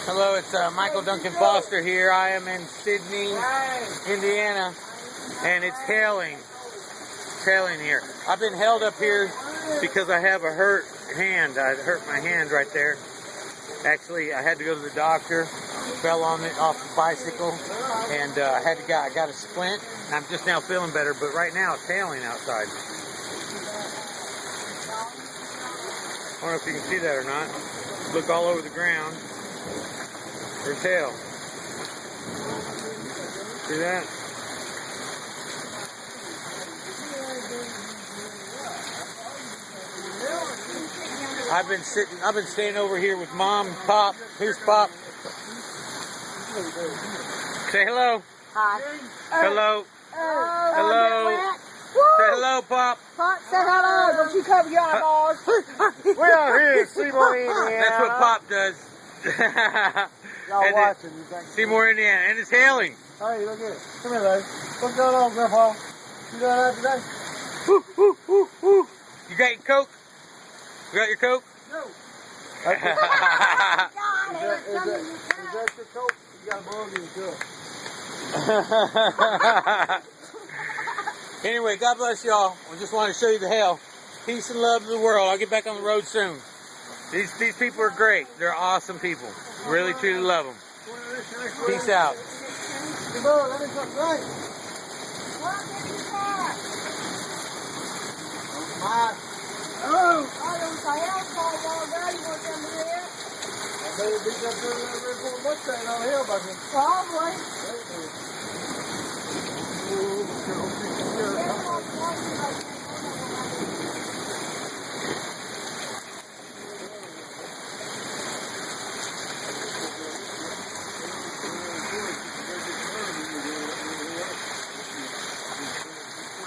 Hello, it's Michael Duncan Foster here. I am in Sydney, Indiana, and it's hailing here. I've been held up here because I have a hurt hand. I hurt my hand right there. Actually, I had to go to the doctor. Fell on it off the bicycle, and I got a splint. And I'm just now feeling better, but right now it's hailing outside. I don't know if you can see that or not. Look all over the ground. There's hail. See that? I've been staying over here with Mom, Pop. Who's Pop? Say hello. Hi. Hello. Hello. Say hello, Pop. Pop, say hello. Don't you cover your eyeballs. We're out here in Seymour, Indiana. That's what Pop does. Y'all watching, you think? Seymour, Indiana, and it's hailing. Hey, look at it. Come here, Larry. What's going on, Grandpa? You doing that today? Woo, woo, woo, woo. You got your Coke? You got your Coke? No. God, Is that your coat? You got a bug in your cup. Anyway, God bless y'all. I just wanted to show you the hail. Peace and love to the world. I'll get back on the road soon. These people are great. They're awesome people. Really, truly love them. Peace out.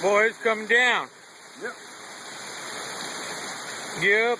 Boy, it's coming down. Yep. Yep.